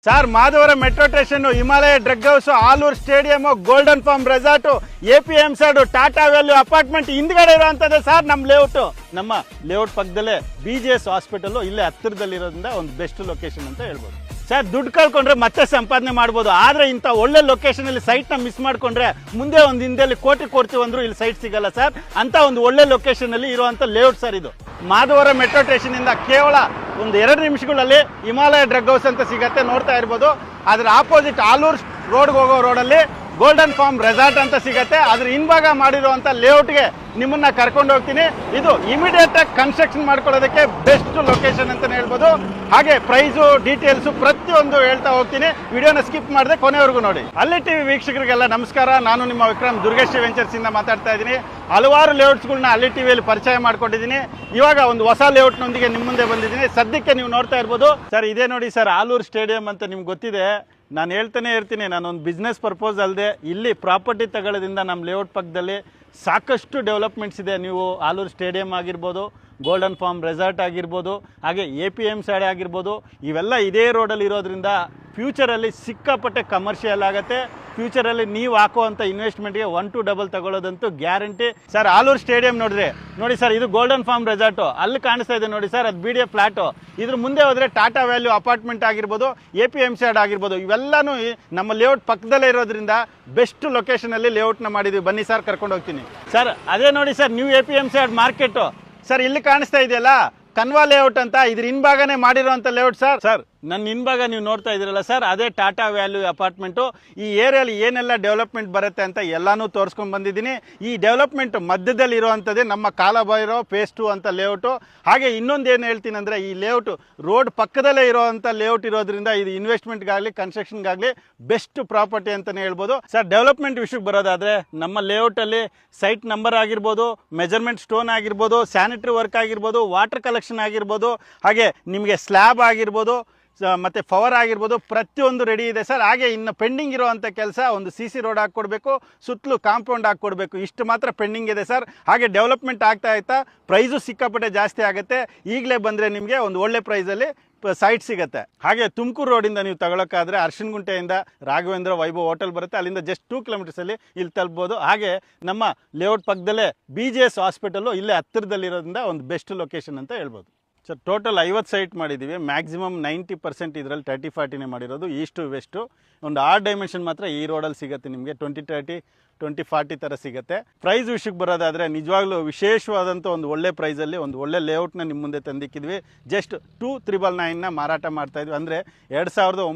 Sir Madhavara metro station, Himalaya drug house, Aluru stadium, golden farm resort, APMSAD, Tata value apartment ಹಿಂದ್ಗಡೆ ಇರುವಂತದ್ದು sir ನಮ್ಮ layout. ನಮ್ಮ layout ಪಕ್ಕದಲ್ಲೇ BGS ಹಾಸ್ಪಿಟಲ್ ಇಲ್ಲೇ ಹತ್ತಿರದಲ್ಲಿರೋದ್ರಿಂದ ಒಂದು ಬೆಸ್ಟ್ ಲೊಕೇಶನ್ ಅಂತ ಹೇಳ್ಬೋದು ಸರ್. ದುಡ್ಡು ಕಳ್ಕೊಂಡ್ರೆ ಮತ್ತೆ ಸಂಪಾದನೆ ಮಾಡ್ಬೋದು, ಆದ್ರೆ ಇಂಥ ಒಳ್ಳೆ ಲೊಕೇಶನ್ ಅಲ್ಲಿ ಸೈಟ್ ನ ಮಿಸ್ ಮಾಡ್ಕೊಂಡ್ರೆ ಮುಂದೆ ಒಂದು ಹಿಂದೆಲ್ಲಿ ಕೋಟಿ ಕೊಡ್ತೀವಿ ಅಂದ್ರೂ ಇಲ್ಲಿ ಸೈಟ್ ಸಿಗಲ್ಲ ಸರ್. ಅಂತ ಒಂದು ಒಳ್ಳೆ ಲೊಕೇಶನ್ ಅಲ್ಲಿ ಇರುವಂತ ಲೇಔಟ್ ಸರ್ ಇದು. ಮಾಧವರ ಮೆಟ್ರೋ ಸ್ಟೇಷನ್ ಇಂದ ಕೇವಲ ಒಂದು 2 ನಿಮಿಷಗಳಲ್ಲಿ ಹಿಮಾಲಯ ಡ್ರಗ್ ಹೌಸ್ ಅಂತ ಸಿಗತ್ತೆ, ನೋಡ್ತಾ ಇರ್ಬೋದು. ಅದ್ರ ಆಪೋಸಿಟ್ ಆಲೂರು ರೋಡ್ಗೆ ಹೋಗೋ ರೋಡಲ್ಲಿ ಗೋಲ್ಡನ್ ಫಾರ್ಮ್ ರೆಸಾರ್ಟ್ ಅಂತ ಸಿಗತ್ತೆ. ಅದ್ರ ಹಿಂಭಾಗ ಮಾಡಿರುವಂತ ಲೇಔಟ್ಗೆ ನಿಮ್ಮನ್ನ ಕರ್ಕೊಂಡು ಹೋಗ್ತೀನಿ. ಇದು ಇಮಿಡಿಯೇಟ್ ಆಗಿ ಕನ್ಸ್ಟ್ರಕ್ಷನ್ ಮಾಡ್ಕೊಳ್ಳೋದಕ್ಕೆ ಬೆಸ್ಟ್ ಲೊಕೇಶನ್ ಅಂತಾನೆ ಹೇಳ್ಬೋದು. ಹಾಗೆ ಪ್ರೈಸು ಡೀಟೇಲ್ಸು ಪ್ರತಿಯೊಂದು ಹೇಳ್ತಾ ಹೋಗ್ತೀನಿ, ವಿಡಿಯೋನ ಸ್ಕಿಪ್ ಮಾಡದೆ ಕೊನೆವರೆಗೂ ನೋಡಿ. ಅಲ್ಲಿ ಟಿವಿ ವೀಕ್ಷಕರಿಗೆಲ್ಲ ನಮಸ್ಕಾರ, ನಾನು ನಿಮ್ಮ ವಿಕ್ರಮ್ ದುರ್ಗೇಶ್ ವೆಂಚರ್ಸ್ ಇಂದ ಮಾತಾಡ್ತಾ ಇದ್ದೀನಿ. ಹಲವಾರು ಲೇಔಟ್ಸ್ಗಳನ್ನ ಅಲ್ಲಿ ಟಿವಿಯಲ್ಲಿ ಪರಿಚಯ ಮಾಡ್ಕೊಂಡಿದ್ದೀನಿ. ಇವಾಗ ಒಂದು ಹೊಸ ಲೇಔಟ್ನೊಂದಿಗೆ ನಿಮ್ಮ ಮುಂದೆ ಬಂದಿದ್ದೀನಿ. ಸದ್ಯಕ್ಕೆ ನೀವು ನೋಡ್ತಾ ಇರ್ಬೋದು ಸರ್, ಇದೇ ನೋಡಿ ಸರ್ ಆಲೂರು ಸ್ಟೇಡಿಯಂ ಅಂತ ನಿಮ್ಗೆ ಗೊತ್ತಿದೆ. ನಾನು ಹೇಳ್ತಾನೆ ಇರ್ತೀನಿ, ನಾನೊಂದು ಬಿಸ್ನೆಸ್ ಪರ್ಪೋಸ್ ಅಲ್ಲದೆ ಇಲ್ಲಿ ಪ್ರಾಪರ್ಟಿ ತಗೊಳ್ಳೋದ್ರಿಂದ ನಮ್ಮ ಲೇಔಟ್ ಪಕ್ಕದಲ್ಲಿ ಸಾಕಷ್ಟು ಡೆವಲಪ್ಮೆಂಟ್ಸ್ ಇದೆ. ನೀವು ಆಲೂರು ಸ್ಟೇಡಿಯಂ ಆಗಿರ್ಬೋದು, ಗೋಲ್ಡನ್ ಫಾರ್ಮ್ ರೆಸಾರ್ಟ್ ಆಗಿರ್ಬೋದು, ಹಾಗೆ APMSAD ಆಗಿರ್ಬೋದು, ಇವೆಲ್ಲ ಇದೇ ರೋಡಲ್ಲಿ ಇರೋದ್ರಿಂದ ಫ್ಯೂಚರಲ್ಲಿ ಸಿಕ್ಕಾಪಟ್ಟೆ ಕಮರ್ಷಿಯಲ್ ಆಗುತ್ತೆ. ಫ್ಯೂಚರಲ್ಲಿ ನೀವು ಹಾಕುವಂಥ ಇನ್ವೆಸ್ಟ್ಮೆಂಟ್ಗೆ 1 to 2 ತಗೊಳ್ಳೋದಂತೂ ಗ್ಯಾರಂಟಿ ಸರ್. ಆಲೂರು ಸ್ಟೇಡಿಯಂ ನೋಡಿದ್ರೆ ನೋಡಿ ಸರ್, ಇದು ಗೋಲ್ಡನ್ ಫಾರ್ಮ್ ರೆಸಾರ್ಟು ಅಲ್ಲಿ ಕಾಣಿಸ್ತಾ ಇದೆ ನೋಡಿ ಸರ್, ಅದು BDA ಫ್ಲಾಟು. ಇದ್ರ ಮುಂದೆ ಹೋದರೆ ಟಾಟಾ ವ್ಯಾಲ್ಯೂ ಅಪಾರ್ಟ್ಮೆಂಟ್ ಆಗಿರ್ಬೋದು, APMSAD ಆಗಿರ್ಬೋದು, ಇವೆಲ್ಲನೂ ನಮ್ಮ ಲೇಔಟ್ ಪಕ್ಕದಲ್ಲೇ ಇರೋದ್ರಿಂದ ಬೆಸ್ಟ್ ಲೊಕೇಶನಲ್ಲಿ ಲೇಔಟ್ನ ಮಾಡಿದ್ವಿ. ಬನ್ನಿ ಸರ್, ಕರ್ಕೊಂಡು ಹೋಗ್ತೀನಿ ಸರ್. ಅದೇ ನೋಡಿ sir, new APMSAD market sir, ಇಲ್ಲಿ ಕಾಣಿಸ್ತಾ ಇದೆಯಲ್ಲ ಕನ್ವಾ ಲೇಔಟ್ ಅಂತ, ಇದ್ರ ಹಿಂಭಾಗನೇ ಮಾಡಿರುವಂಥ ಲೇಔಟ್ ಸರ್. ಸರ್ ನನ್ನ ಹಿಂಭಾಗ ನೀವು ನೋಡ್ತಾ ಇದ್ದೀರಲ್ಲ ಸರ್, ಅದೇ ಟಾಟಾ ವ್ಯಾಲ್ಯೂ ಅಪಾರ್ಟ್ಮೆಂಟು. ಈ ಏರಿಯಲ್ಲಿ ಏನೆಲ್ಲ ಡೆವಲಪ್ಮೆಂಟ್ ಬರುತ್ತೆ ಅಂತ ಎಲ್ಲಾನು ತೋರಿಸ್ಕೊಂಡು ಬಂದಿದ್ದೀನಿ. ಈ ಡೆವಲಪ್ಮೆಂಟ್ ಮಧ್ಯದಲ್ಲಿ ಇರುವಂಥದ್ದೇ ನಮ್ಮ ಕಾಲಭೈರವ್ ಫೇಸ್ 2 ಅಂತ ಲೇಔಟು. ಹಾಗೆ ಇನ್ನೊಂದು ಏನು ಹೇಳ್ತೀನಿ ಅಂದರೆ, ಈ ಲೇಔಟು ರೋಡ್ ಪಕ್ಕದಲ್ಲೇ ಇರೋವಂಥ ಲೇಔಟ್ ಇರೋದ್ರಿಂದ ಇದು ಇನ್ವೆಸ್ಟ್ಮೆಂಟ್ಗಾಗಲಿ ಕನ್ಸ್ಟ್ರಕ್ಷನ್ಗಾಗಲಿ ಬೆಸ್ಟ್ ಪ್ರಾಪರ್ಟಿ ಅಂತಲೇ ಹೇಳ್ಬೋದು ಸರ್. ಡೆವಲಪ್ಮೆಂಟ್ ವಿಷಯಕ್ಕೆ ಬರೋದಾದರೆ ನಮ್ಮ ಲೇಔಟಲ್ಲಿ ಸೈಟ್ ನಂಬರ್ ಆಗಿರ್ಬೋದು, ಮೆಜರ್ಮೆಂಟ್ ಸ್ಟೋನ್ ಆಗಿರ್ಬೋದು, ಸ್ಯಾನಿಟರಿ ವರ್ಕ್ ಆಗಿರ್ಬೋದು, ವಾಟರ್ ಕಲೆಕ್ಷನ್ ಆಗಿರ್ಬೋದು, ಹಾಗೆ ನಿಮಗೆ ಸ್ಲ್ಯಾಬ್ ಆಗಿರ್ಬೋದು, ಮತ್ತು ಪವರ್ ಆಗಿರ್ಬೋದು, ಪ್ರತಿಯೊಂದು ರೆಡಿ ಇದೆ ಸರ್. ಹಾಗೆ ಇನ್ನು ಪೆಂಡಿಂಗ್ ಇರೋವಂಥ ಕೆಲಸ ಒಂದು CC ರೋಡ್ ಹಾಕ್ಕೊಡ್ಬೇಕು, ಸುತ್ತಲೂ ಕಾಂಪೌಂಡ್ ಹಾಕ್ಕೊಡ್ಬೇಕು, ಇಷ್ಟು ಮಾತ್ರ ಪೆಂಡಿಂಗ್ ಇದೆ ಸರ್. ಹಾಗೆ ಡೆವಲಪ್ಮೆಂಟ್ ಆಗ್ತಾ ಪ್ರೈಸು ಸಿಕ್ಕಾಪಟ್ಟೆ ಜಾಸ್ತಿ ಆಗುತ್ತೆ. ಈಗಲೇ ಬಂದರೆ ನಿಮಗೆ ಒಂದು ಒಳ್ಳೆ ಪ್ರೈಸಲ್ಲಿ ಸೈಟ್ ಸಿಗುತ್ತೆ. ಹಾಗೆ ತುಮಕೂರು ರೋಡಿಂದ ನೀವು ತಗೊಳ್ಳೋಕ್ಕಾದ್ರೆ ಅರ್ಶಿನಗುಂಟೆಯಿಂದ ರಾಘವೇಂದ್ರ ವೈಭವ್ ಹೋಟೆಲ್ ಬರುತ್ತೆ, ಅಲ್ಲಿಂದ ಜಸ್ಟ್ 2 ಕಿಲೋಮೀಟರ್ಸಲ್ಲಿ ಇಲ್ಲಿ ತಲುಪ್ಬೋದು. ಹಾಗೆ ನಮ್ಮ ಲೇಔಟ್ ಪಕ್ಕದಲ್ಲೇ BGS ಹಾಸ್ಪಿಟಲ್ಲು ಇಲ್ಲೇ ಹತ್ತಿರದಲ್ಲಿರೋದ್ರಿಂದ ಒಂದು ಬೆಸ್ಟ್ ಲೊಕೇಶನ್ ಅಂತ ಹೇಳ್ಬೋದು ಸರ್. ಟೋಟಲ್ 50 ಸೈಟ್ ಮಾಡಿದ್ದೀವಿ. ಮ್ಯಾಕ್ಸಿಮಮ್ 90% ಇದರಲ್ಲಿ 30-40ನೇ ಮಾಡಿರೋದು, ಈಸ್ಟು ವೆಸ್ಟು. ಒಂದು 6 ಡೈಮೆನ್ಷನ್ ಮಾತ್ರ ಈ ರೋಡಲ್ಲಿ ಸಿಗುತ್ತೆ ನಿಮಗೆ, 20-30, 20-40 ಥರ ಸಿಗುತ್ತೆ. ಪ್ರೈಸ್ ವಿಷಯಕ್ಕೆ ಬರೋದಾದರೆ ನಿಜವಾಗ್ಲೂ ವಿಶೇಷವಾದಂಥ ಒಂದು ಒಳ್ಳೆ ಪ್ರೈಸಲ್ಲಿ ಒಂದು ಒಳ್ಳೆ ಲೇಔಟ್ನ ನಿಮ್ಮ ಮುಂದೆ ತಂದಿಕ್ಕಿದ್ವಿ. ಜಸ್ಟ್ 2,999ನ ಮಾರಾಟ ಮಾಡ್ತಾಯಿದ್ವಿ. ಅಂದರೆ 2,900